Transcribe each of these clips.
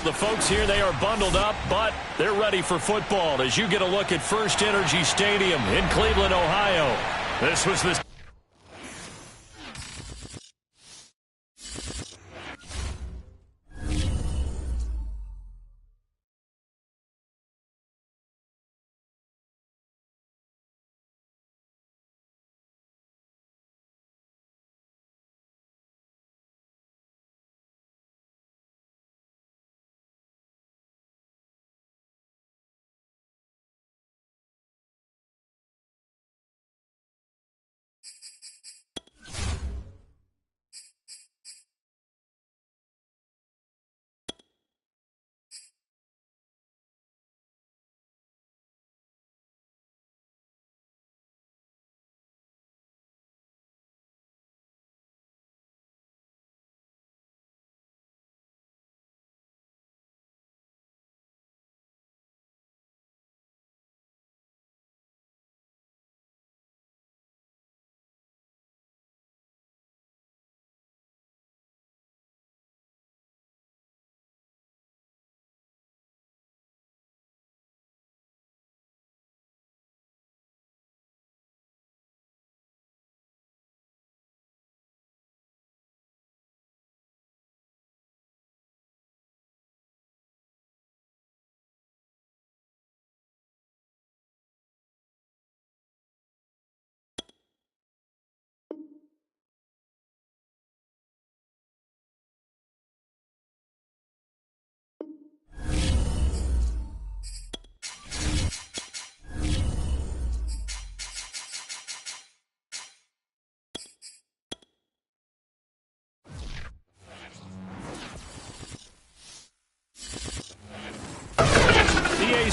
The folks here, they are bundled up, but they're ready for football as you get a look at First Energy Stadium in Cleveland, Ohio. This was the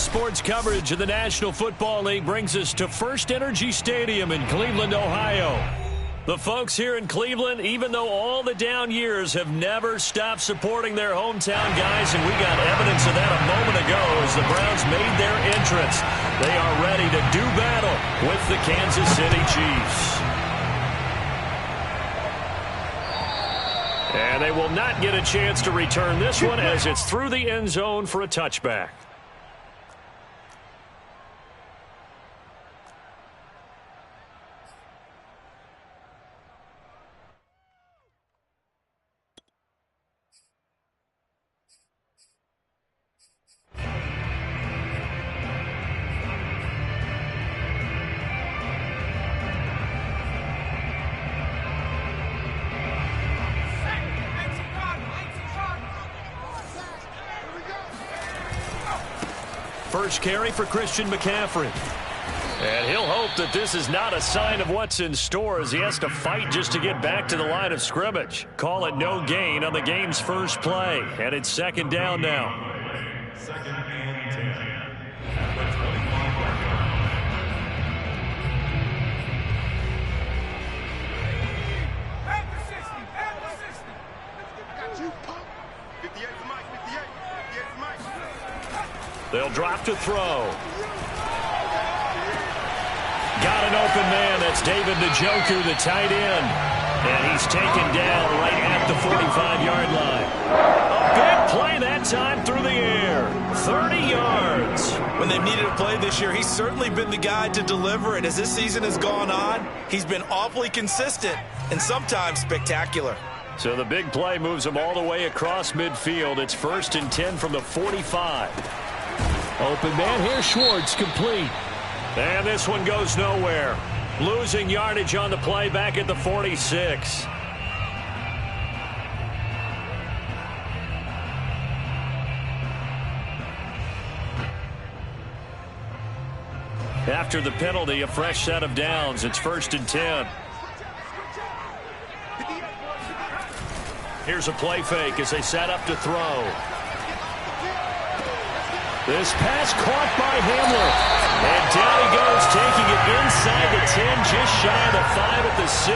Sports coverage of the National Football League brings us to First Energy Stadium in Cleveland, Ohio. The folks here in Cleveland, even though all the down years, have never stopped supporting their hometown guys, and we got evidence of that a moment ago as the Browns made their entrance. They are ready to do battle with the Kansas City Chiefs. And they will not get a chance to return this one as it's through the end zone for a touchback. First carry for Christian McCaffrey. And he'll hope that this is not a sign of what's in store as he has to fight just to get back to the line of scrimmage. Call it no gain on the game's first play. And it's second down now. Second and 10. They'll drop to throw. Got an open man. That's David Njoku, the tight end. And he's taken down right at the 45-yard line. A big play that time through the air. 30 yards. When they've needed a play this year, he's certainly been the guy to deliver it. As this season has gone on, he's been awfully consistent and sometimes spectacular. So the big play moves him all the way across midfield. It's first and 10 from the 45. Open man here, Schwartz, complete. And this one goes nowhere. Losing yardage on the play back at the 46. After the penalty, a fresh set of downs. It's first and 10. Here's a play fake as they set up to throw. This pass caught by Hamler. And down he goes, taking it inside the 10, just shy of the 5 at the 6.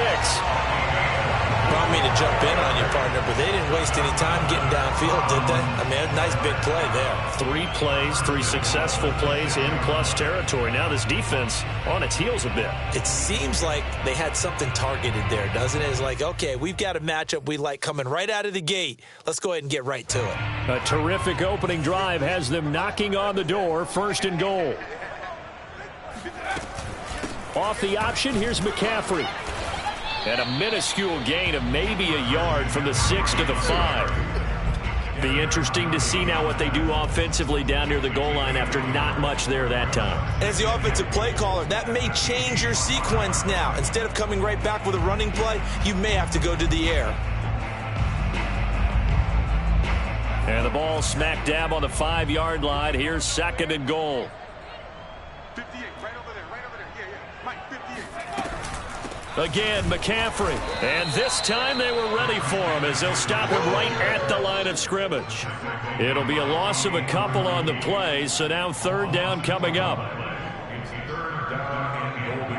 don't mean to jump in on your partner, but they didn't waste any time getting downfield, did they? I mean, a nice big play there. 3 plays, 3 successful plays in plus territory. Now this defense on its heels a bit. It seems like they had something targeted there, doesn't it? It's like, okay, we've got a matchup we like coming right out of the gate. Let's go ahead and get right to it. A terrific opening drive has them knocking on the door, 1st and goal. Off the option, here's McCaffrey. And a minuscule gain of maybe a yard from the 6 to the 5. Be interesting to see now what they do offensively down near the goal line after not much there that time. As the offensive play caller, that may change your sequence now. Instead of coming right back with a running play, you may have to go to the air. And the ball smack dab on the 5-yard line. Here's 2nd and goal. 58, right over there. Yeah. Mike, 58. Again, McCaffrey. And this time they were ready for him as they'll stop him right at the line of scrimmage. It'll be a loss of a couple on the play, so now 3rd down coming up. It's 3rd down and goal to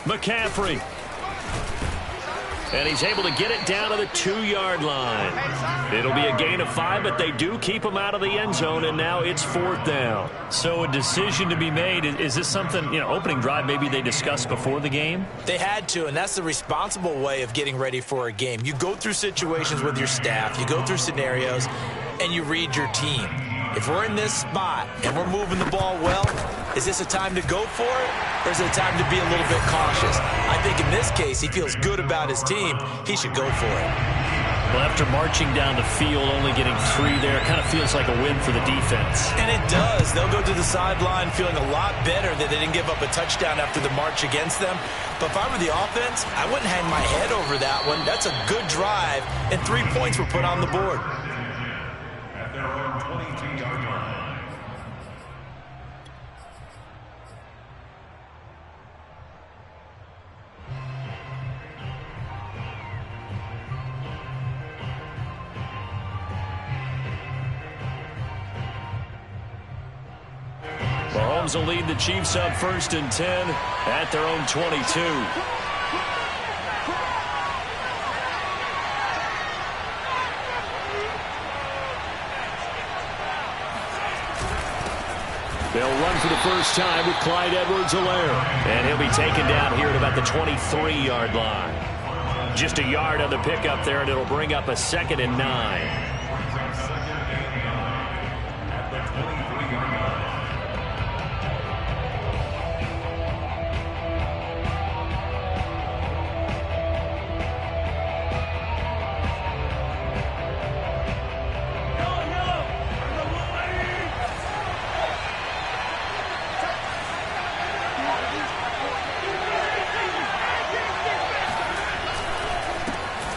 go. McCaffrey. And he's able to get it down to the 2-yard line. It'll be a gain of 5, but they do keep him out of the end zone, and now it's 4th down. So a decision to be made. Is this something, opening drive maybe they discussed before the game? They had to, and that's the responsible way of getting ready for a game. You go through situations with your staff, you go through scenarios, and you read your team. If we're in this spot and we're moving the ball well, is this a time to go for it, or is it a time to be a little bit cautious? I think in this case, he feels good about his team. He should go for it. Well, after marching down the field, only getting 3 there, it kind of feels like a win for the defense. And it does. They'll go to the sideline feeling a lot better that they didn't give up a touchdown after the march against them. But if I were the offense, I wouldn't hang my head over that one. That's a good drive, and 3 points were put on the board. At their own 22-yard line. Mahomes will lead the Chiefs up 1st and 10 at their own 22. They'll run for the first time with Clyde Edwards-Helaire. And he'll be taken down here at about the 23-yard line. Just a yard on the pickup there, and it'll bring up a 2nd and 9.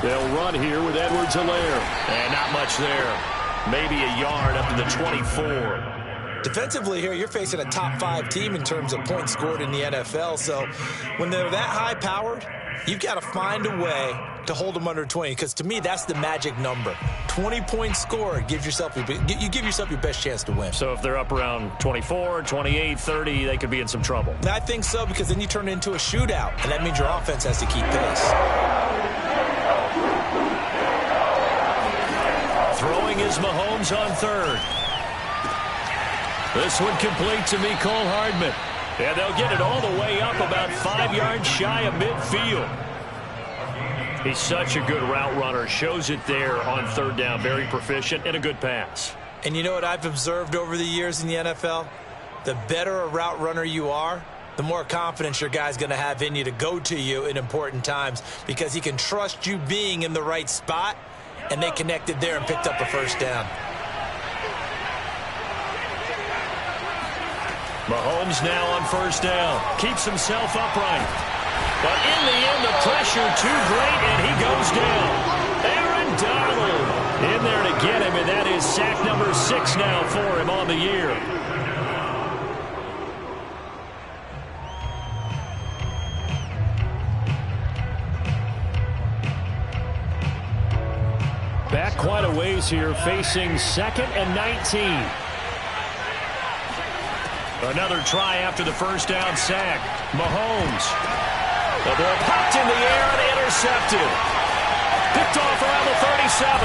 They'll run here with Edwards-Helaire. And not much there. Maybe a yard up to the 24. Defensively here, you're facing a top 5 team in terms of points scored in the NFL. So when they're that high-powered, you've got to find a way to hold them under 20. Because to me, that's the magic number. 20 points scored, you give yourself your best chance to win. So if they're up around 24, 28, 30, they could be in some trouble. I think so, because then you turn it into a shootout, and that means your offense has to keep pace. Throwing is Mahomes on 3rd. This one complete to Mecole Hardman. And they'll get it all the way up about 5 yards shy of midfield. He's such a good route runner. Shows it there on 3rd down. Very proficient and a good pass. And you know what I've observed over the years in the NFL? The better a route runner you are, the more confidence your guy's going to have in you to go to you in important times, because he can trust you being in the right spot, and they connected there and picked up a 1st down. Mahomes now on 1st down. Keeps himself upright. But in the end, the pressure too great, and he goes down. Aaron Donald in there to get him, and that is sack number 6 now for him on the year. Back quite a ways here, facing 2nd and 19. Another try after the first down sack. Mahomes. The ball popped in the air and intercepted. Picked off around the 37.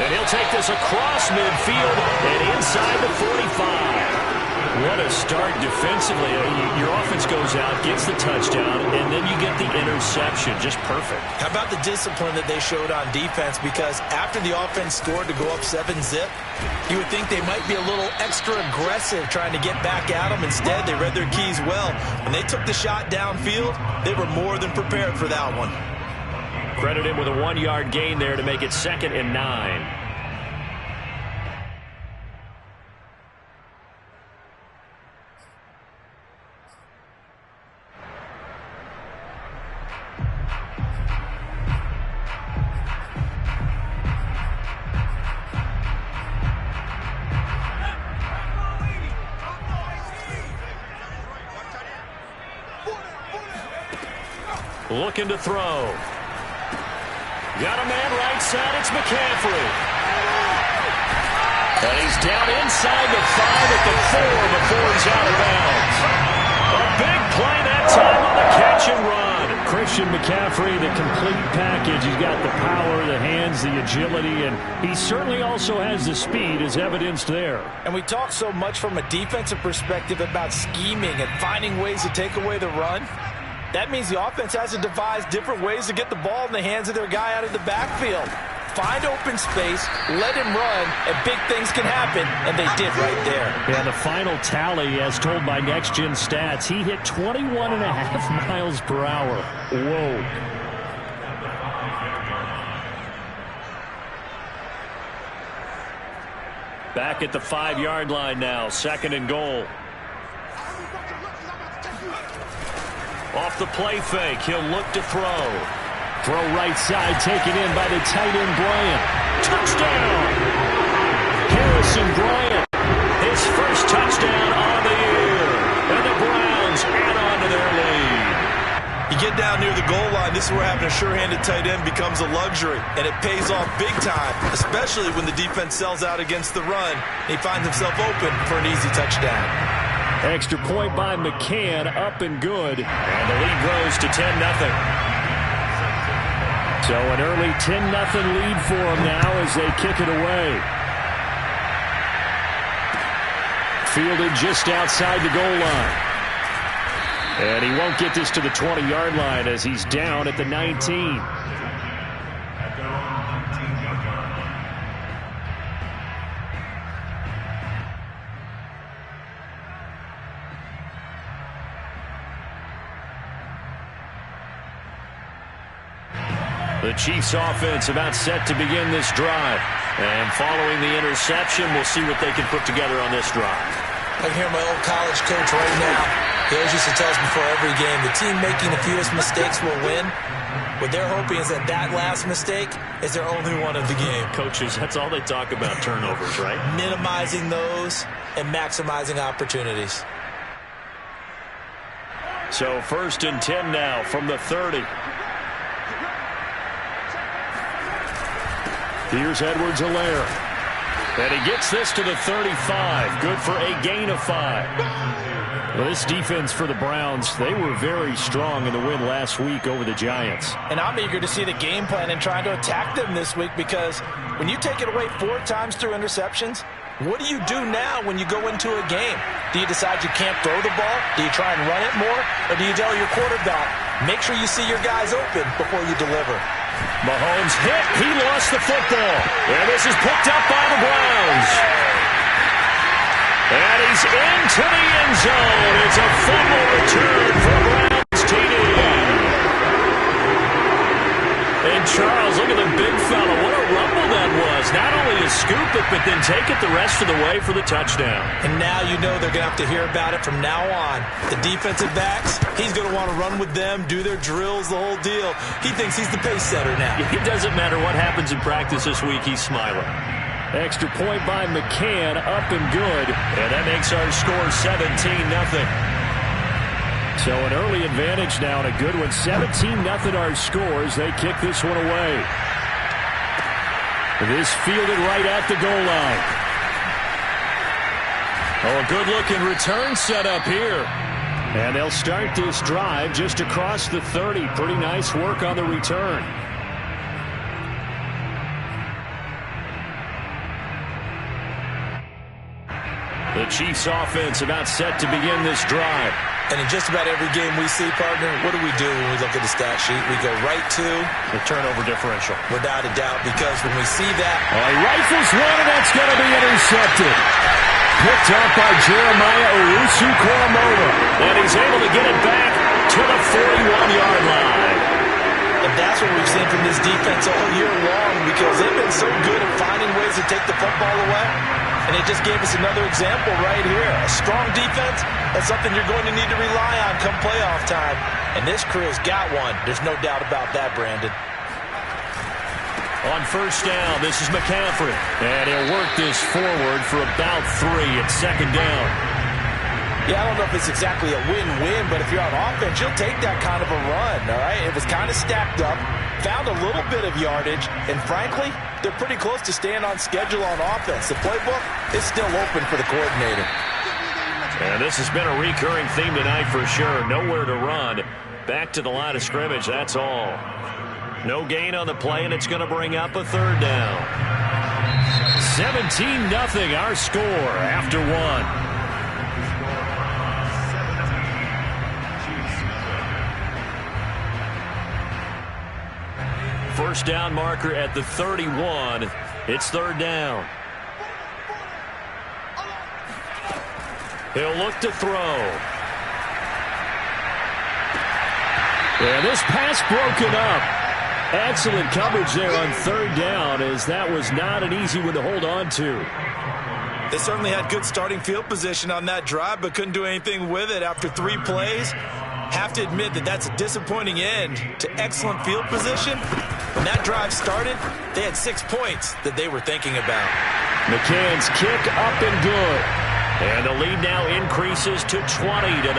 And he'll take this across midfield and inside the 45. What a start defensively. Your offense goes out, gets the touchdown, and then you get the interception. Just perfect. How about the discipline that they showed on defense? Because after the offense scored to go up 7-zip, you would think they might be a little extra aggressive trying to get back at them. Instead, they read their keys well. When they took the shot downfield, they were more than prepared for that one. Credit him with a 1-yard gain there to make it 2nd and 9. Looking to throw. Got a man right side. It's McCaffrey. And he's down inside the 5 at the 4 before he's out of bounds. A big play that time on the catch and run. Christian McCaffrey, the complete package. He's got the power, the hands, the agility, and he certainly also has the speed as evidenced there. And we talk so much from a defensive perspective about scheming and finding ways to take away the run. That means the offense has to devise different ways to get the ball in the hands of their guy out of the backfield. Find open space, let him run, and big things can happen, and they did right there. Yeah, the final tally, as told by Next Gen Stats, he hit 21.5 miles per hour. Whoa. Back at the 5-yard line now, 2nd and goal. Off the play fake, he'll look to throw. Throw right side, taken in by the tight end Bryant. Touchdown! Harrison Bryant, his first touchdown on the year. And the Browns add on to their lead. You get down near the goal line, this is where having a sure-handed tight end becomes a luxury. And it pays off big time, especially when the defense sells out against the run. He finds himself open for an easy touchdown. Extra point by McCann, up and good. And the lead grows to 10-0. So an early 10-0 lead for them now as they kick it away. Fielded just outside the goal line. And he won't get this to the 20-yard line as he's down at the 19. The Chiefs offense about set to begin this drive. And following the interception, we'll see what they can put together on this drive. I can hear my old college coach right now. He always used to tell us before every game, the team making the fewest mistakes will win. What they're hoping is that that last mistake is their only one of the game. Coaches, that's all they talk about, turnovers, right? Minimizing those and maximizing opportunities. So 1st and 10 now from the 30. Here's Edwards-Helaire. And he gets this to the 35. Good for a gain of 5. Well, this defense for the Browns, they were very strong in the win last week over the Giants. And I'm eager to see the game plan and trying to attack them this week, because when you take it away 4 times through interceptions, what do you do now when you go into a game? Do you decide you can't throw the ball? Do you try and run it more? Or do you tell your quarterback, make sure you see your guys open before you deliver? Mahomes hit. He lost the football. And this is picked up by the Browns. And he's into the end zone. It's a fumble return for the Browns TD. And Charles, look at the big fella. What a rumble that was. Not only to scoop it, but then take it the rest of the way for the touchdown. And now you know they're going to have to hear about it from now on. The defensive backs, he's going to want to run with them, do their drills, the whole deal. He thinks he's the pace setter now. It doesn't matter what happens in practice this week, he's smiling. Extra point by McCann, up and good. And that makes our score 17-0. So an early advantage now and a good one. 17-0 our scores. They kick this one away. This fielded right at the goal line. Oh, a good-looking return set up here. And they'll start this drive just across the 30. Pretty nice work on the return. The Chiefs offense about set to begin this drive. And in just about every game we see, partner, what do we do when we look at the stat sheet? We go right to the turnover differential. Without a doubt, because when we see that. He rifles one, and that's going to be intercepted. Picked up by Jeremiah Owusu-Koramoah. And he's able to get it back to the 41-yard line. And that's what we've seen from this defense all year long, because they've been so good at finding ways to take the football away. And it just gave us another example right here. A strong defense, that's something you're going to need to rely on come playoff time. And this crew's got one. There's no doubt about that, Brandon. On first down, this is McCaffrey. And he'll work this forward for about 3 at second down. Yeah, I don't know if it's exactly a win-win, but if you're on offense, you'll take that kind of a run, all right? It was kind of stacked up, found a little bit of yardage, and frankly, they're pretty close to staying on schedule on offense. The playbook is still open for the coordinator. And this has been a recurring theme tonight for sure. Nowhere to run. Back to the line of scrimmage, that's all. No gain on the play, and it's going to bring up a third down. 17-0 our score after 1. First down marker at the 31. It's third down. He'll look to throw. And this pass broken up. Excellent coverage there on third down, as that was not an easy one to hold on to. They certainly had good starting field position on that drive, but couldn't do anything with it after 3 plays. Have to admit that that's a disappointing end to excellent field position. When that drive started, they had 6 points that they were thinking about. McCann's kick up and good. And the lead now increases to 20-0.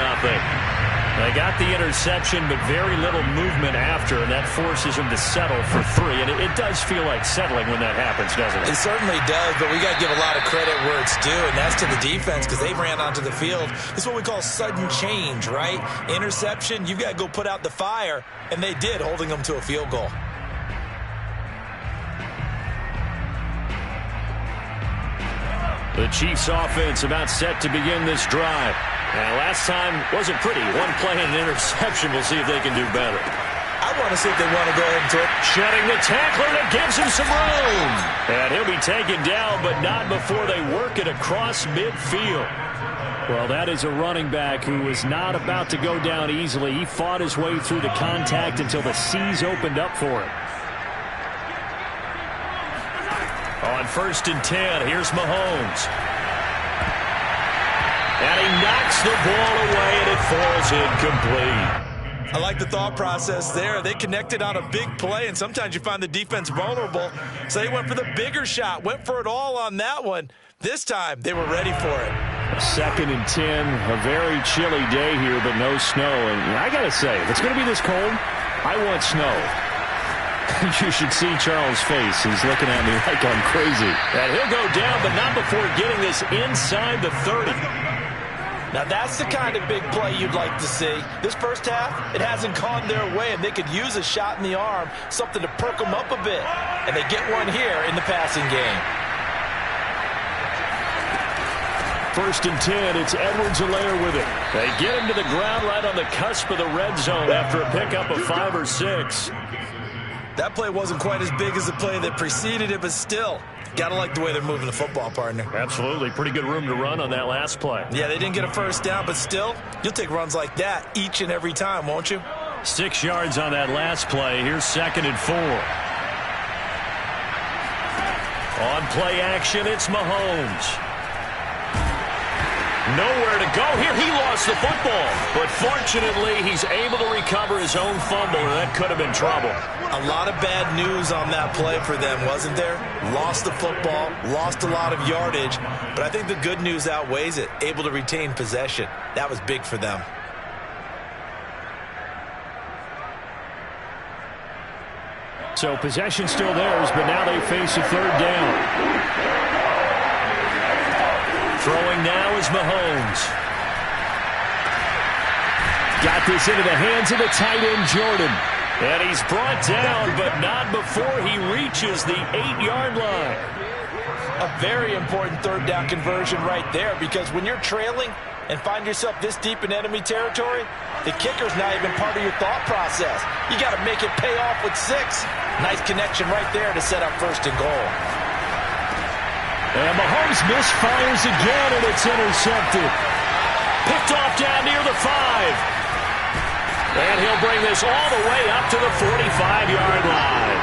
They got the interception, but very little movement after, and that forces them to settle for 3. And it does feel like settling when that happens, doesn't it? It certainly does, but we got to give a lot of credit where it's due, and that's to the defense, because they ran onto the field. It's what we call sudden change, right? Interception, you've got to go put out the fire, and they did, holding them to a field goal. The Chiefs offense about set to begin this drive. And last time wasn't pretty. 1 play and an interception. We'll see if they can do better. I want to see if they want to go ahead and throw it. Shedding the tackler that gives him some room. And he'll be taken down, but not before they work it across midfield. Well, that is a running back who was not about to go down easily. He fought his way through the contact until the seas opened up for him. On 1st and 10, here's Mahomes. And he knocks the ball away, and it falls incomplete. I like the thought process there. They connected on a big play, and sometimes you find the defense vulnerable. So they went for the bigger shot, went for it all on that one. This time, they were ready for it. 2nd and 10, a very chilly day here, but no snow. And I got to say, if it's going to be this cold, I want snow. You should see Charles' face. He's looking at me like I'm crazy. And he'll go down, but not before getting this inside the 30. Now, that's the kind of big play you'd like to see. This first half, it hasn't gone their way, and they could use a shot in the arm, something to perk them up a bit. And they get one here in the passing game. 1st and 10, it's Edwards-Helaire with it. They get him to the ground right on the cusp of the red zone after a pickup of 5 or 6. That play wasn't quite as big as the play that preceded it, but still, gotta like the way they're moving the football, partner. Absolutely. Pretty good room to run on that last play. Yeah, they didn't get a first down, but still, you'll take runs like that each and every time, won't you? 6 yards on that last play. Here's 2nd and 4. On play action, it's Mahomes. Nowhere to go here. He lost the football. But fortunately, he's able to recover his own fumble, and that could have been trouble. A lot of bad news on that play for them, wasn't there? Lost the football, lost a lot of yardage. But I think the good news outweighs it. Able to retain possession. That was big for them. So possession still theirs, but now they face a third down. Throwing now is Mahomes. Got this into the hands of the tight end, Jordan. And he's brought down, but not before he reaches the 8-yard line. A very important third down conversion right there, because when you're trailing and find yourself this deep in enemy territory, the kicker's not even part of your thought process. You got to make it pay off with 6. Nice connection right there to set up first and goal. And Mahomes misfires again, and it's intercepted. Picked off down near the 5. And he'll bring this all the way up to the 45-yard line.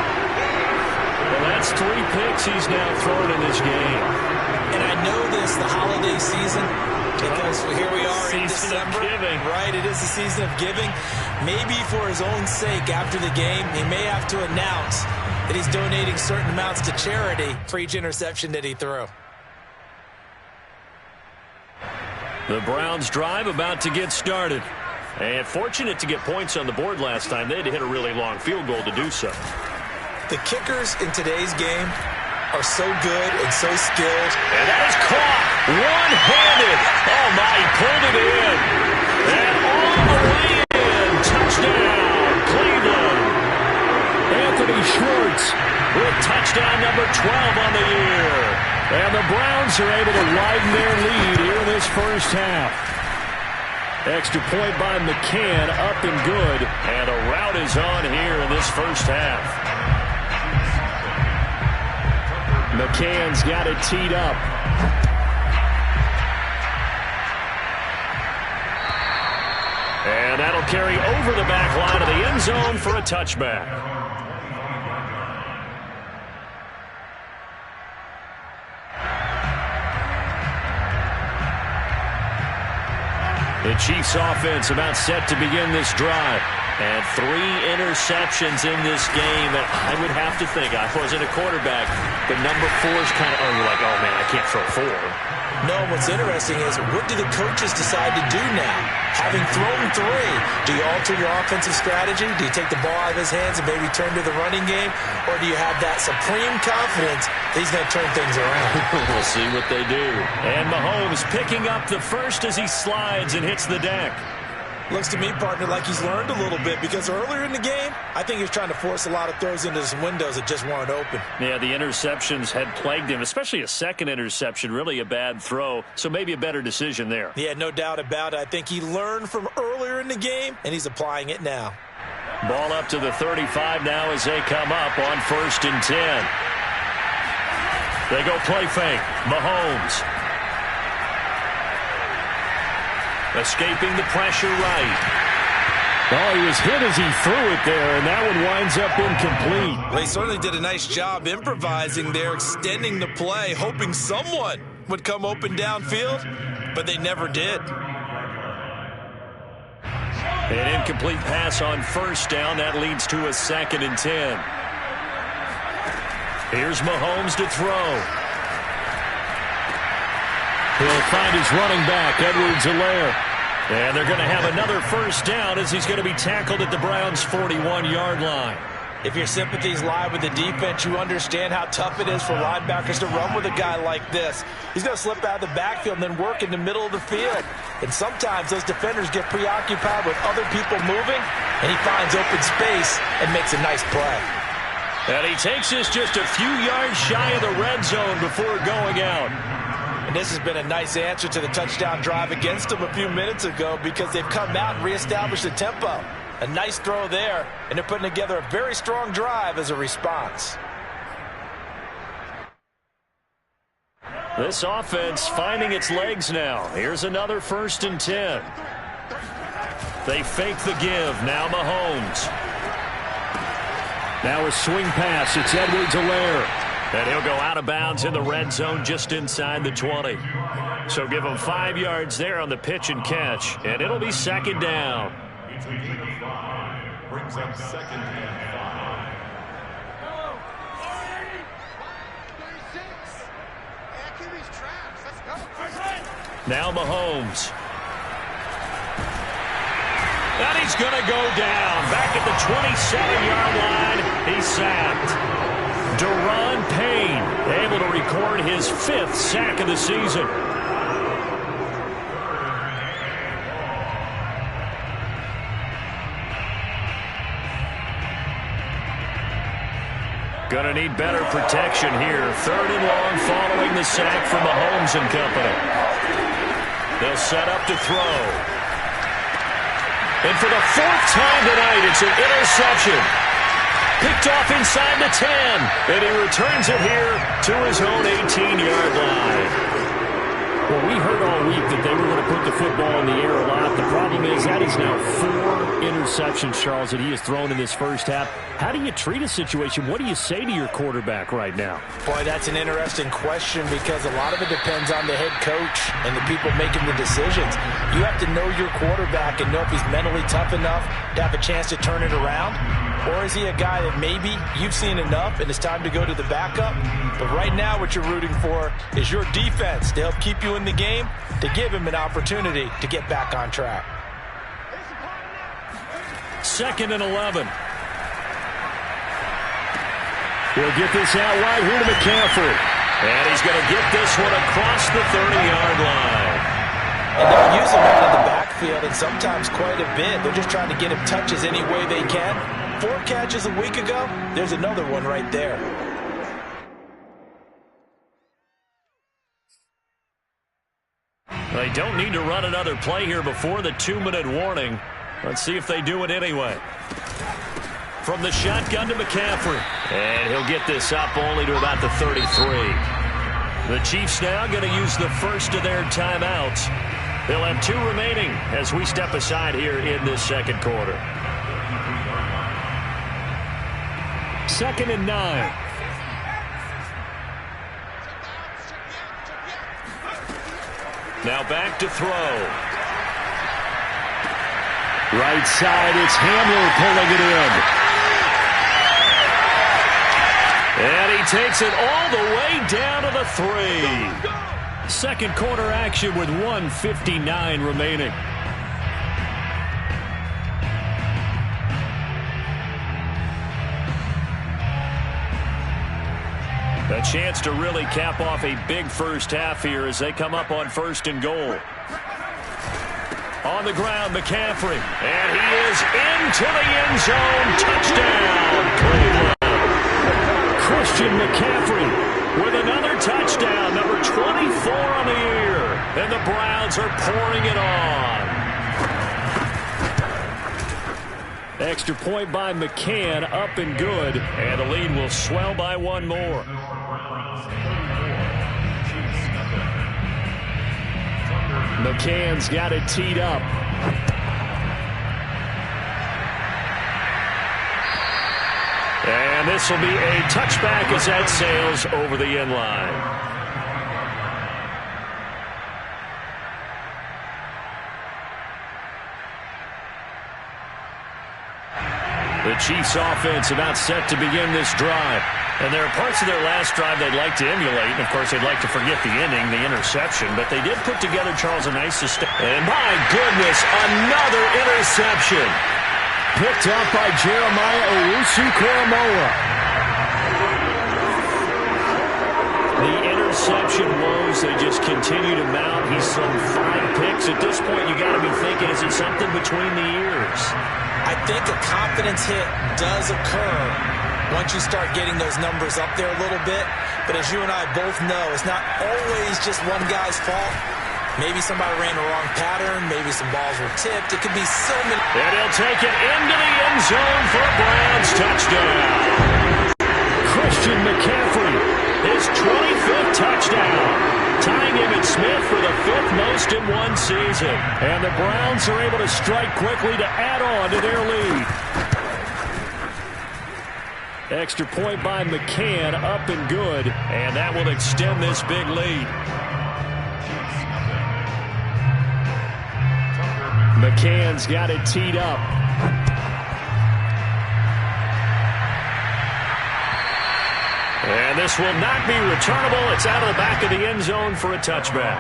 Well, that's 3 picks he's now thrown in this game. And I know this, the holiday season, because here we are in December. Right, it is the season of giving. Maybe for his own sake, after the game, he may have to announce that he's donating certain amounts to charity for each interception that he threw. The Browns drive about to get started. And fortunate to get points on the board last time. They had to hit a really long field goal to do so. The kickers in today's game are so good and so skilled. And that is caught one-handed. Oh, my, he pulled it in. And all the way in. Touchdown, Cleveland. Anthony Schwartz with touchdown number 12 on the year. And the Browns are able to widen their lead here in this first half. Extra point by McCann, up and good. And a rout is on here in this first half. McCann's got it teed up. And that'll carry over the back line of the end zone for a touchback. The Chiefs offense about set to begin this drive. And 3 interceptions in this game. And I would have to think, I wasn't a quarterback, but number 4 is kind of, you're like, oh, man, I can't throw 4. No, what's interesting is, what do the coaches decide to do now? Having thrown 3, do you alter your offensive strategy? Do you take the ball out of his hands and maybe turn to the running game? Or do you have that supreme confidence that he's going to turn things around? We'll see what they do. And Mahomes picking up the first as he slides and hits the deck. Looks to me, partner, like he's learned a little bit, because earlier in the game, I think he was trying to force a lot of throws into some windows that just weren't open. Yeah, the interceptions had plagued him, especially a second interception, really a bad throw, so maybe a better decision there. Yeah, no doubt about it. I think he learned from earlier in the game, and he's applying it now. Ball up to the 35 now as they come up on 1st and 10. They go play fake. Mahomes. Escaping the pressure right. Oh, he was hit as he threw it there, and that one winds up incomplete. Well, he certainly did a nice job improvising there, extending the play, hoping someone would come open downfield, but they never did. An incomplete pass on 1st down. That leads to a 2nd and 10. Here's Mahomes to throw. He'll find his running back, Edwards-Helaire. And they're going to have another 1st down as he's going to be tackled at the Browns' 41-yard line. If your sympathies lie with the defense, you understand how tough it is for linebackers to run with a guy like this. He's going to slip out of the backfield and then work in the middle of the field. And sometimes those defenders get preoccupied with other people moving, and he finds open space and makes a nice play. And he takes this just a few yards shy of the red zone before going out. And this has been a nice answer to the touchdown drive against them a few minutes ago, because they've come out and reestablished the tempo. A nice throw there, and they're putting together a very strong drive as a response. This offense finding its legs now. Here's another 1st and 10. They fake the give. Now Mahomes. Now a swing pass. It's Edwards-Helaire. And he'll go out of bounds in the red zone just inside the 20. So give him 5 yards there on the pitch and catch. And it'll be 2nd down. Brings up 2nd and 5. Now Mahomes. And he's going to go down back at the 27-yard line. He's sacked. Deron Payne able to record his 5th sack of the season. Gonna need better protection here. 3rd and long following the sack from Mahomes and company. They'll set up to throw. And for the 4th time tonight, it's an interception. Picked off inside the 10. And he returns it here to his own 18-yard line. Well, we heard all week that they were going to put the football in the air a lot. The problem is that is now 4 interceptions, Charles, that he has thrown in this first half. How do you treat a situation? What do you say to your quarterback right now? Boy, that's an interesting question because a lot of it depends on the head coach and the people making the decisions. You have to know your quarterback and know if he's mentally tough enough to have a chance to turn it around. Or is he a guy that maybe you've seen enough and it's time to go to the backup? But right now what you're rooting for is your defense to help keep you in the game, to give him an opportunity to get back on track. 2nd and 11. He'll get this out wide here to McCaffrey. And he's going to get this one across the 30-yard line. And they're using him in the backfield, and sometimes quite a bit. They're just trying to get him touches any way they can. 4 catches a week ago, there's another one right there. They don't need to run another play here before the 2-minute warning. Let's see if they do it anyway. From the shotgun to McCaffrey. And he'll get this up only to about the 33. The Chiefs now going to use the first of their timeouts. They'll have 2 remaining as we step aside here in this second quarter. 2nd and 9. Now back to throw. Right side, it's Hamler pulling it in. And he takes it all the way down to the 3. Second quarter action with 1:59 remaining. A chance to really cap off a big first half here as they come up on 1st and goal. On the ground, McCaffrey. And he is into the end zone. Touchdown, Cleveland. Christian McCaffrey with another touchdown, number 24 on the year. And the Browns are pouring it on. Extra point by McCann, up and good. And the lead will swell by 1 more. McCann's got it teed up. And this will be a touchback as that sails over the end line. The Chiefs offense about set to begin this drive. And there are parts of their last drive they'd like to emulate. And, of course, they'd like to forget the ending, the interception. But they did put together, Charles, a nice sustain. And, my goodness, another interception. Picked up by Jeremiah Owusu-Koramoah. The interception woes, they just continue to mount. He's thrown 5 picks. At this point, you got to be thinking, is it something between the ears? I think a confidence hit does occur once you start getting those numbers up there a little bit. But as you and I both know, it's not always just one guy's fault. Maybe somebody ran the wrong pattern. Maybe some balls were tipped. It could be so many. And he'll take it into the end zone for a Browns touchdown. Christian McCaffrey, his 25th touchdown. Tying him and Smith for the 5th most in one season. And the Browns are able to strike quickly to add on to their lead. Extra point by McCann, up and good. And that will extend this big lead. McCann's got it teed up. And this will not be returnable. It's out of the back of the end zone for a touchback.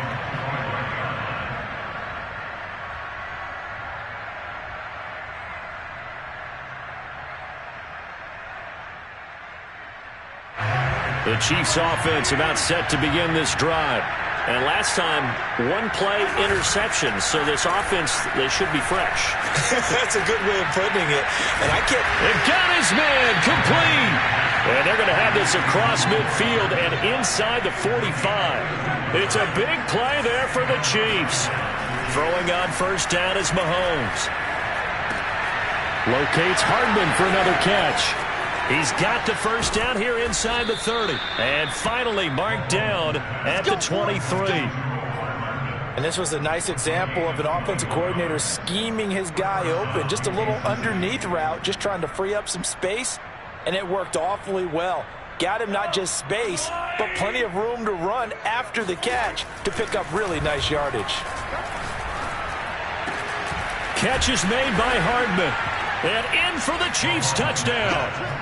The Chiefs offense about set to begin this drive. And last time, one play interception. So this offense, they should be fresh. That's a good way of putting it. And I can't... It got his man complete. And they're going to have this across midfield and inside the 45. It's a big play there for the Chiefs. Throwing on first down is Mahomes. Locates Hardman for another catch. He's got the first down here inside the 30. And finally marked down at the 23. And this was a nice example of an offensive coordinator scheming his guy open. Just a little underneath route, just trying to free up some space. And it worked awfully well. Got him not just space, but plenty of room to run after the catch to pick up really nice yardage. Catch is made by Hardman. And in for the Chiefs touchdown.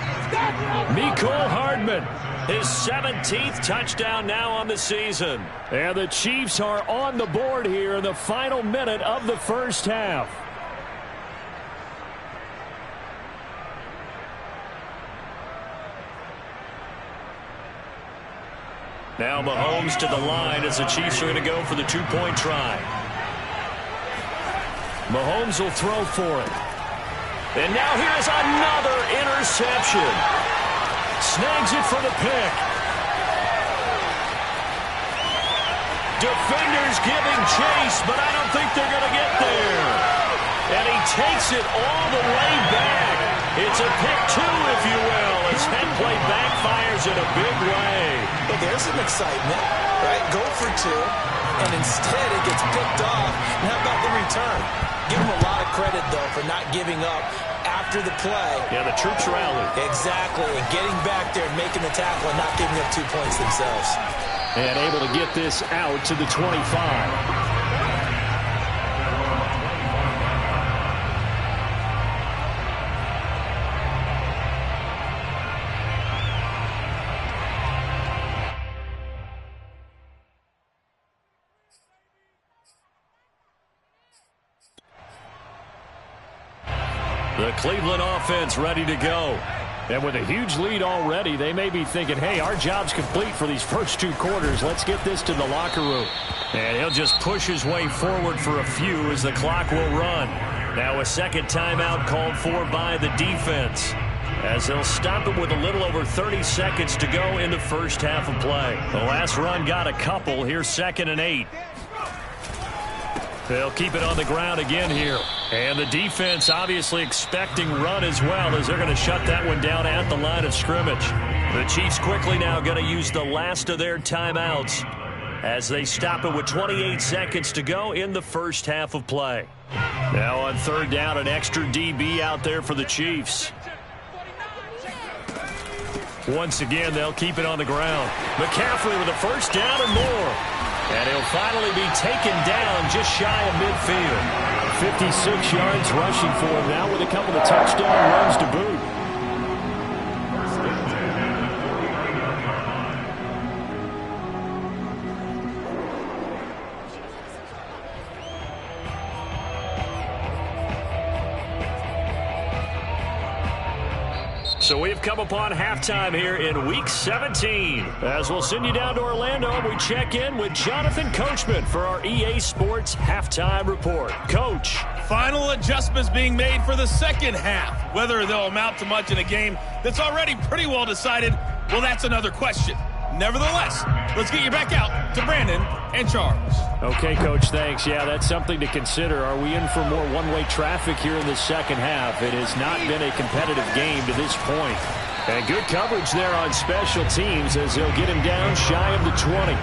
Mecole Hardman, his 17th touchdown now on the season. And the Chiefs are on the board here in the final minute of the first half. Now Mahomes to the line as the Chiefs are going to go for the two-point try. Mahomes will throw for it. And now here's another interception. Snags it for the pick. Defenders giving chase, but I don't think they're going to get there. And he takes it all the way back. It's a pick two, if you will, as head play backfires in a big way. But there's some excitement, right? Go for two, and instead it gets picked off. And how about the return? Give him a lot of credit, though, for not giving up after the play. Yeah, the troops rallied. Exactly, and getting back there and making the tackle and not giving up 2 points themselves. And able to get this out to the 25. The Cleveland offense ready to go. And with a huge lead already, they may be thinking, hey, our job's complete for these first two quarters. Let's get this to the locker room. And he'll just push his way forward for a few as the clock will run. Now a second timeout called for by the defense, as they'll stop it with a little over 30 seconds to go in the first half of play. The last run got a couple. Here's 2nd and 8. They'll keep it on the ground again here. And the defense obviously expecting run as well, as they're going to shut that one down at the line of scrimmage. The Chiefs quickly now going to use the last of their timeouts as they stop it with 28 seconds to go in the first half of play. Now on third down, an extra DB out there for the Chiefs. Once again, they'll keep it on the ground. McCaffrey with a first down and more. And he'll finally be taken down just shy of midfield. 56 yards rushing for him now with a couple of touchdown runs to boot. So we've come upon halftime here in Week 17. As we'll send you down to Orlando, and we check in with Jonathan Coachman for our EA Sports Halftime Report. Coach. Final adjustments being made for the second half. Whether they'll amount to much in a game that's already pretty well decided, well, that's another question. Nevertheless, let's get you back out to Brandon and Charles. Okay, Coach, thanks. Yeah, that's something to consider. Are we in for more one-way traffic here in the second half? It has not been a competitive game to this point. And good coverage there on special teams as they'll get him down shy of the 20.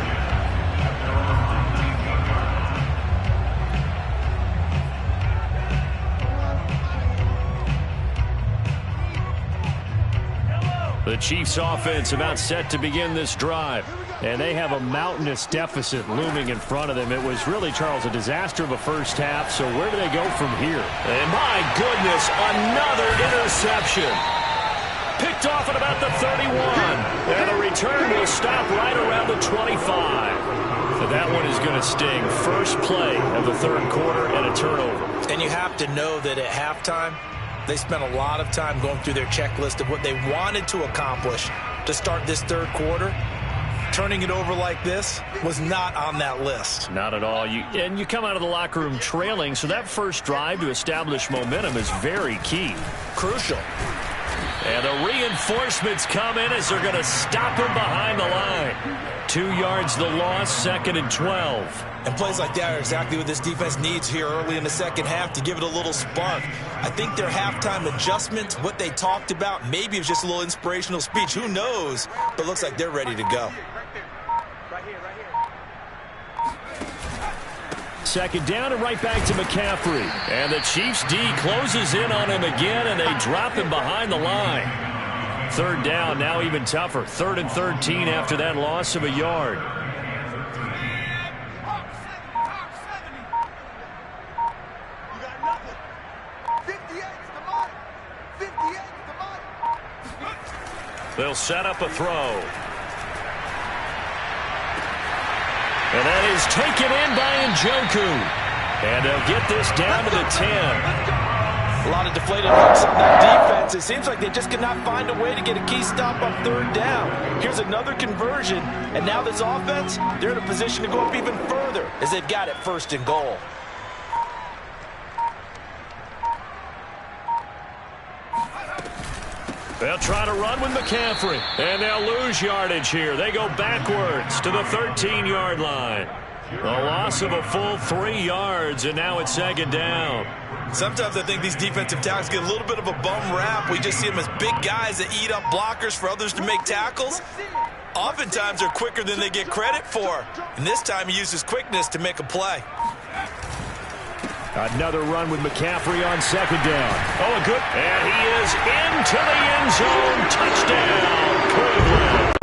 The Chiefs offense about set to begin this drive. And they have a mountainous deficit looming in front of them. It was really, Charles, a disaster of a first half. So where do they go from here? And my goodness, another interception. Picked off at about the 31. And the return will stop right around the 25. So that one is going to sting. First play of the third quarter and a turnover. And you have to know that at halftime, they spent a lot of time going through their checklist of what they wanted to accomplish. to start this third quarter. Turning it over like this was not on that list. Not at all. And you come out of the locker room trailing, so that first drive to establish momentum is very key. Crucial. And the reinforcements come in as they're going to stop him behind the line. 2 yards the loss, 2nd and 12. And plays like that are exactly what this defense needs here early in the second half to give it a little spark. I think their halftime adjustment, what they talked about, maybe it was just a little inspirational speech. Who knows? But looks like they're ready to go. Second down and right back to McCaffrey. And the Chiefs D closes in on him again, and they drop him behind the line. Third down, now even tougher. 3rd and 13 after that loss of a yard. They'll set up a throw. And that is taken in by Njoku. And they'll get this down to the 10. A lot of deflated looks on that defense. It seems like they just could not find a way to get a key stop on third down. Here's another conversion. And now this offense, they're in a position to go up even further as they've got it 1st and goal. They'll try to run with McCaffrey, and they'll lose yardage here. They go backwards to the 13-yard line. A loss of a full 3 yards, and now it's 2nd down. Sometimes I think these defensive tackles get a little bit of a bum rap. We just see them as big guys that eat up blockers for others to make tackles. Oftentimes they're quicker than they get credit for. And this time he uses quickness to make a play. Another run with McCaffrey on 2nd down. Oh, a good. And he is into the end zone. Touchdown, Cleveland.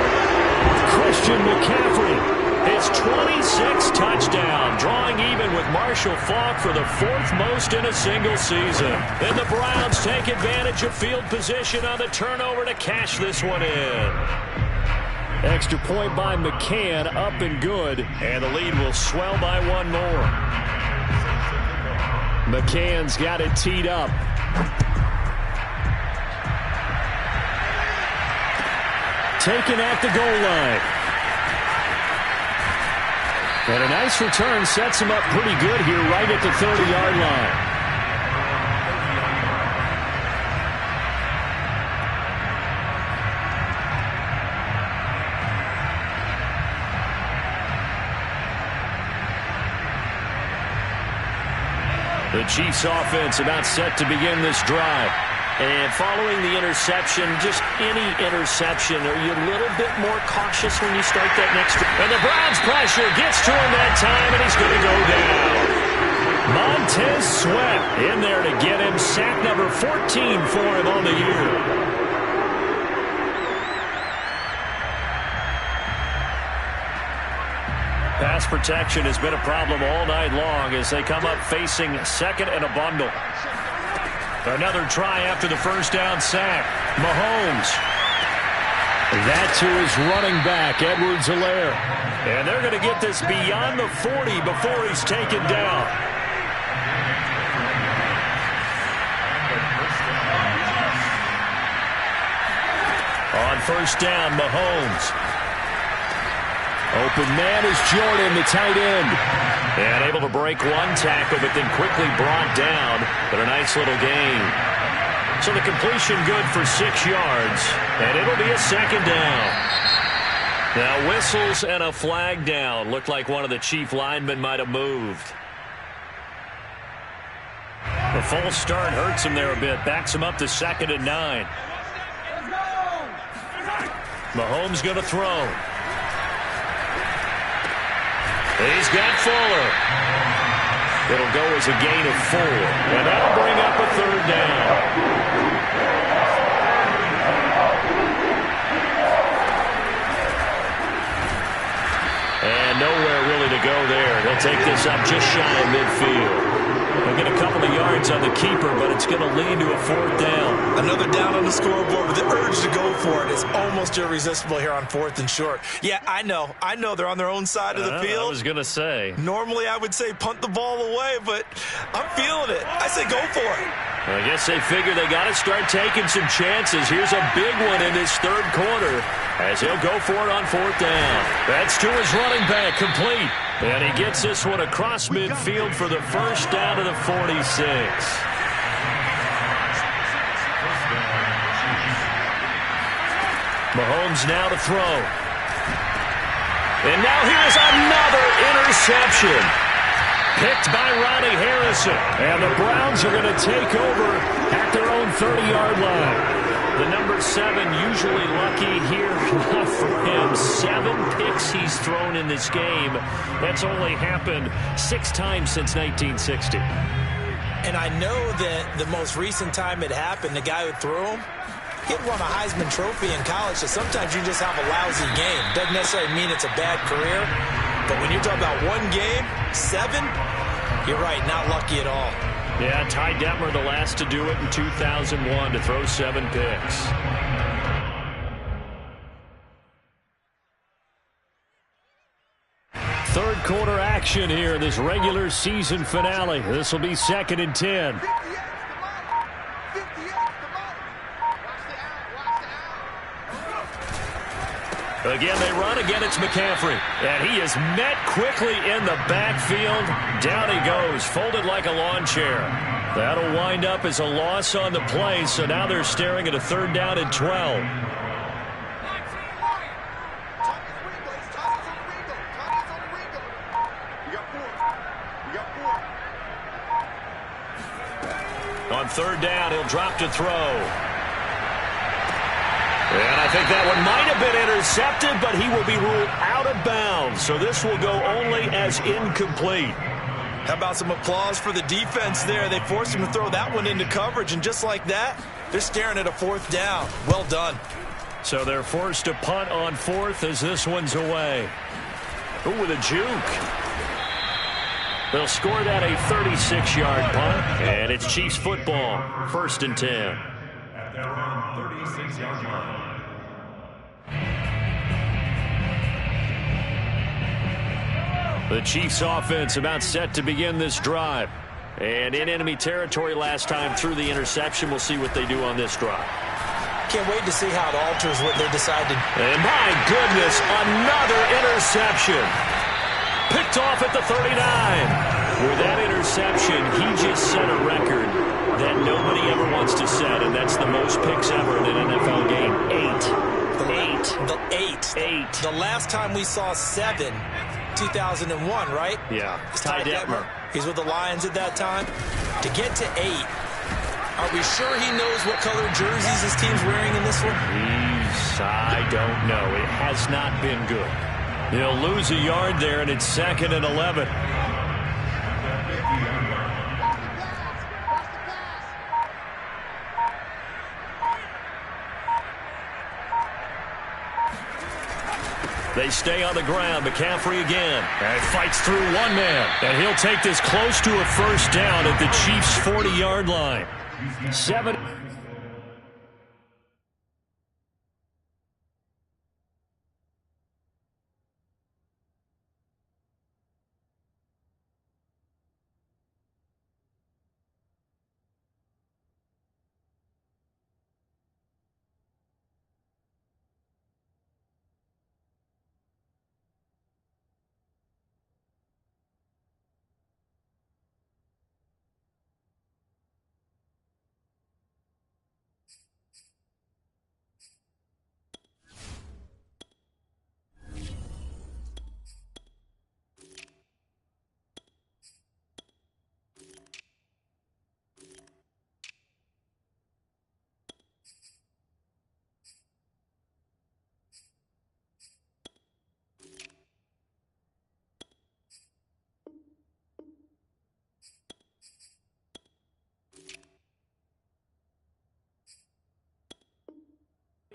Christian McCaffrey. His 26th touchdown, drawing even with Marshall Faulk for the 4th most in a single season. Then the Browns take advantage of field position on the turnover to cash this one in. Extra point by McCann, up and good, and the lead will swell by 1 more. McCann's got it teed up. Taken at the goal line. And a nice return sets him up pretty good here right at the 30-yard line. The Chiefs offense about set to begin this drive. And following the interception, just any interception, are you a little bit more cautious when you start that next drive? And the Browns pressure gets to him that time, and he's going to go down. Montez Sweat in there to get him. Sack number 14 for him on the year. Pass protection has been a problem all night long as they come up facing 2nd and a bundle. Another try after the first down sack. Mahomes. That to his running back, Edwards-Helaire. And they're going to get this beyond the 40 before he's taken down. On 1st down, Mahomes. Open man is Jordan, the tight end. And able to break 1 tackle, but then quickly brought down. But a nice little gain. So the completion good for 6 yards. And it'll be a 2nd down. Now whistles and a flag down. Looked like one of the Chief linemen might have moved. The false start hurts him there a bit. Backs him up to 2nd and 9. Mahomes going to throw. He's got Fuller. It'll go as a gain of 4. And that'll bring up a 3rd down. And nowhere really to go there. They'll take this up just shy of midfield. They'll get a couple of yards on the keeper, but it's going to lead to a 4th down. Another down on the scoreboard, but the urge to go for it is almost irresistible here on 4th and short. Yeah, I know they're on their own side of the field. I was going to say. Normally I would say punt the ball away, but I'm feeling it. I say go for it. I guess they figure they got to start taking some chances. Here's a big one in this third quarter as he'll go for it on fourth down. That's to his running back, complete. And he gets this one across midfield for the first down to the 46. Mahomes now to throw. And now here's another interception. Picked by Ronnie Harrison. And the Browns are going to take over at their own 30-yard line. The number 7 usually lucky here. Not for him. 7 picks he's thrown in this game. That's only happened 6 times since 1960. And I know that the most recent time it happened, the guy who threw him, he had won a Heisman Trophy in college, so sometimes you just have a lousy game. Doesn't necessarily mean it's a bad career. But when you're talking about one game, 7, you're right, not lucky at all. Yeah, Ty Detmer, the last to do it in 2001, to throw 7 picks. Third quarter action here, this regular season finale. This will be 2nd and 10. Again, they run. Again, it's McCaffrey. And he is met quickly in the backfield. Down he goes, folded like a lawn chair. That'll wind up as a loss on the play, so now they're staring at a 3rd down and 12. On 3rd down, he'll drop to throw. And I think that one might have been intercepted, but he will be ruled out of bounds. So this will go only as incomplete. How about some applause for the defense there? They forced him to throw that one into coverage, and just like that, they're staring at a 4th down. Well done. So they're forced to punt on 4th as this one's away. Ooh, with a juke. They'll score that a 36-yard punt, and it's Chiefs football, 1st and 10. At their own 36-yard line. The Chiefs offense about set to begin this drive. And in enemy territory last time through the interception. We'll see what they do on this drive. Can't wait to see how it alters what they decided. And my goodness, another interception. Picked off at the 39. With that interception, he just set a record that nobody ever wants to set, and that's the most picks ever in an NFL game. 8. The last time we saw 7, 2001, right? Yeah. Ty Detmer. He's with the Lions at that time. To get to 8, are we sure he knows what color jerseys his team's wearing in this one? I don't know. It has not been good. He'll lose a yard there, and it's 2nd and 11. They stay on the ground. McCaffrey again. And fights through one man. And he'll take this close to a 1st down at the Chiefs' 40-yard line. 7.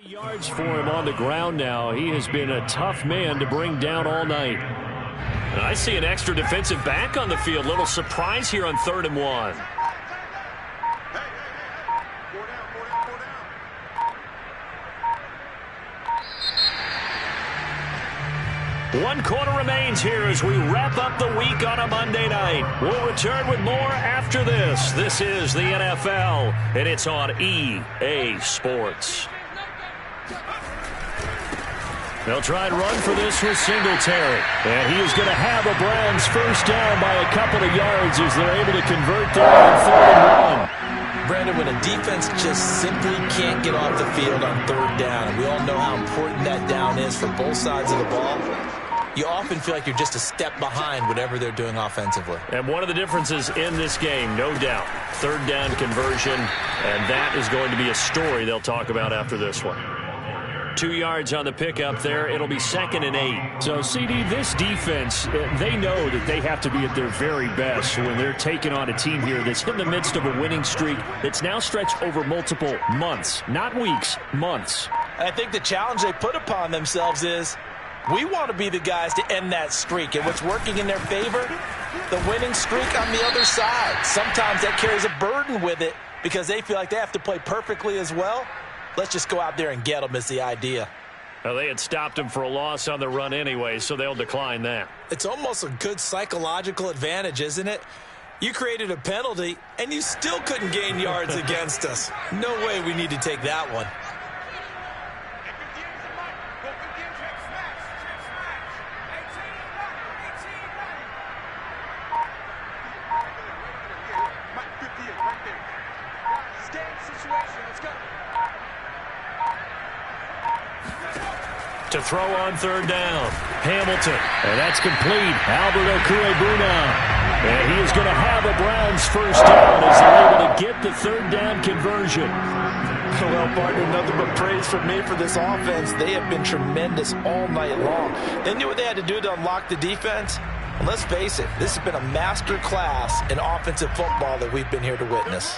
Yards for him on the ground now. He has been a tough man to bring down all night. And I see an extra defensive back on the field. Little surprise here on 3rd and 1. 1 quarter remains here as we wrap up the week on a Monday night. We'll return with more after this. This is the NFL, and it's on EA Sports. They'll try and run for this with Singletary. And he is going to have a Browns first down by a couple of yards as they're able to convert there on 3rd and 1. Brandon, when a defense just simply can't get off the field on 3rd down, and we all know how important that down is for both sides of the ball, you often feel like you're just a step behind whatever they're doing offensively. And one of the differences in this game, no doubt, 3rd down conversion, and that is going to be a story they'll talk about after this one. 2 yards on the pickup there. It'll be 2nd and 8. So, CD, this defense, they know that they have to be at their very best when they're taking on a team here that's in the midst of a winning streak that's now stretched over multiple months, not weeks, months. I think the challenge they put upon themselves is we want to be the guys to end that streak. And what's working in their favor? The winning streak on the other side. Sometimes that carries a burden with it because they feel like they have to play perfectly as well. Let's just go out there and get them is the idea. Well, they had stopped him for a loss on the run anyway, so they'll decline that. It's almost a good psychological advantage, isn't it? You created a penalty, and you still couldn't gain yards against us. No way we need to take that one. To throw on 3rd down, Hamilton. And that's complete. Albert Okwuegbuna. And he is going to have a Browns first down as they're able to get the 3rd down conversion. Well, partner, nothing but praise from me for this offense. They have been tremendous all night long. They knew what they had to do to unlock the defense. And let's face it, this has been a master class in offensive football that we've been here to witness.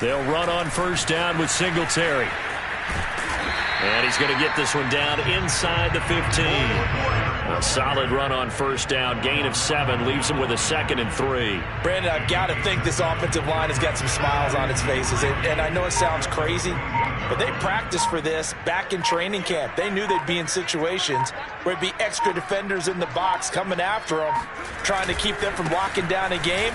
They'll run on first down with Singletary. And he's going to get this one down inside the 15. A solid run on first down. Gain of 7 leaves him with a 2nd and 3. Brandon, I've got to think this offensive line has got some smiles on its faces. And I know it sounds crazy, but they practiced for this back in training camp. They knew they'd be in situations where it'd be extra defenders in the box coming after them, trying to keep them from locking down a game.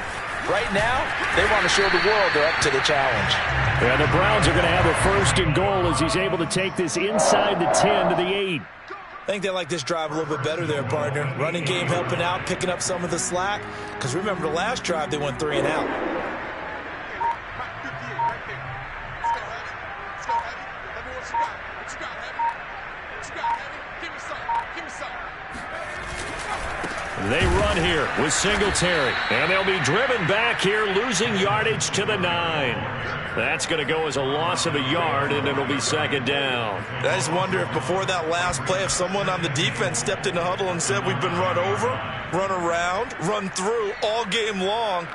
Right now, they want to show the world they're up to the challenge. Yeah, the Browns are going to have a 1st and goal as he's able to take this inside the 10 to the 8. I think they like this drive a little bit better there, partner. Running game helping out, picking up some of the slack. Because remember the last drive, they went 3 and out. They run here with Singletary. And they'll be driven back here, losing yardage to the 9. That's going to go as a loss of a yard, and it'll be 2nd down. I just wonder if before that last play, if someone on the defense stepped in the huddle and said, we've been run over, run around, run through all game long.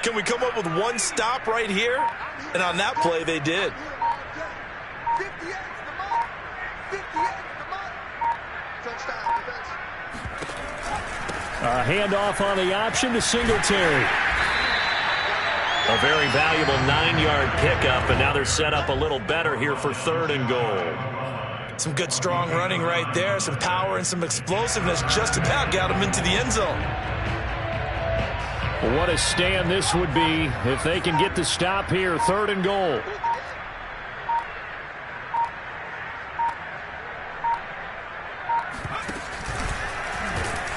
Can we come up with one stop right here? And on that play, they did. A handoff on the option to Singletary. A very valuable 9-yard pickup, and now they're set up a little better here for 3rd and goal. Some good, strong running right there. Some power and some explosiveness just about got them into the end zone. Well, what a stand this would be if they can get the stop here, 3rd and goal.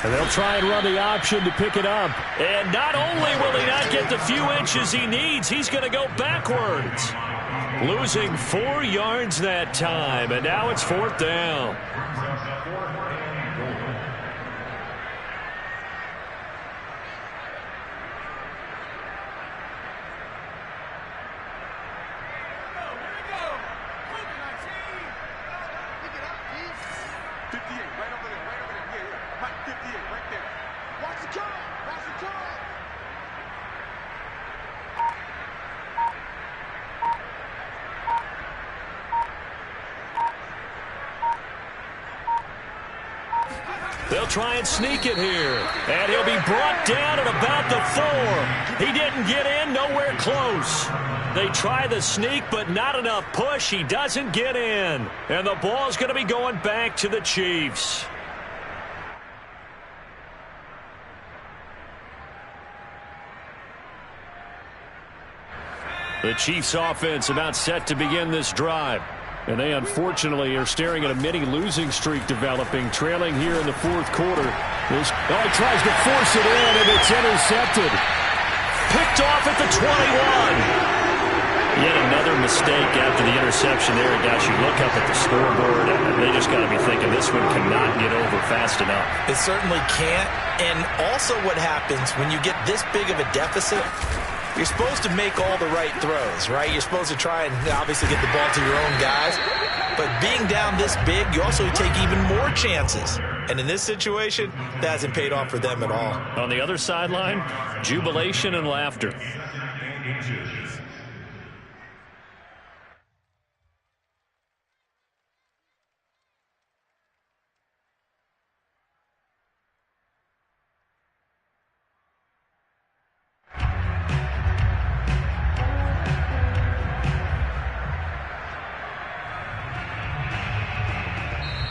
And they'll try and run the option to pick it up. And not only will he not get the few inches he needs, he's going to go backwards. Losing 4 yards that time, and now it's 4th down. They'll try and sneak it here. And he'll be brought down at about the 4. He didn't get in, nowhere close. They try the sneak, but not enough push. He doesn't get in. And the ball's going to be going back to the Chiefs. The Chiefs offense about set to begin this drive. And they unfortunately are staring at a mini losing streak developing, trailing here in the fourth quarter. He tries to force it in, and it's intercepted. Picked off at the 21. Yet another mistake after the interception there. Guys, you look up at the scoreboard, and they just got to be thinking this one cannot get over fast enough. It certainly can't. And also what happens when you get this big of a deficit, you're supposed to make all the right throws, right? You're supposed to try and obviously get the ball to your own guys. But being down this big, you also take even more chances. And in this situation, that hasn't paid off for them at all. On the other sideline, jubilation and laughter.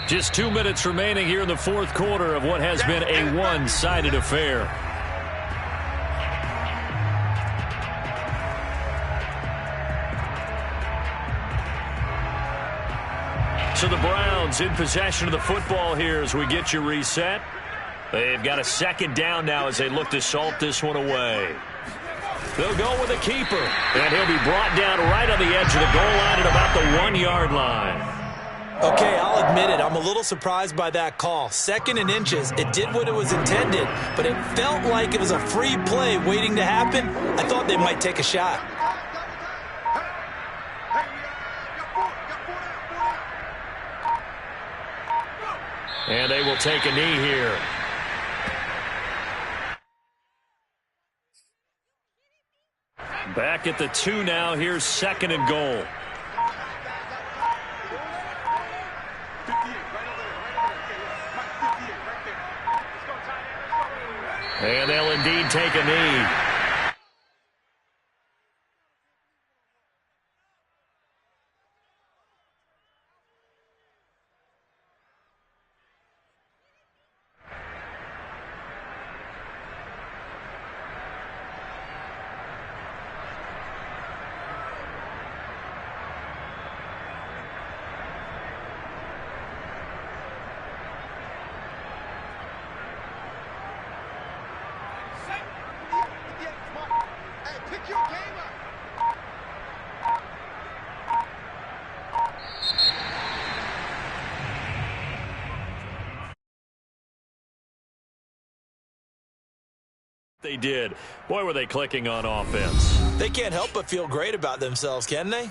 Just 2 minutes remaining here in the fourth quarter of what has been a one-sided affair. So the Browns in possession of the football here as we get you reset. They've got a second down now as they look to salt this one away. They'll go with a keeper, and he'll be brought down right on the edge of the goal line at about the 1-yard line. Okay, I'll admit it. I'm a little surprised by that call. 2nd and inches. It did what it was intended, but it felt like it was a free play waiting to happen. I thought they might take a shot. And they will take a knee here. Back at the 2 now. Here's 2nd and goal. And they'll indeed take a knee. They did. Boy, were they clicking on offense. They can't help but feel great about themselves, can they?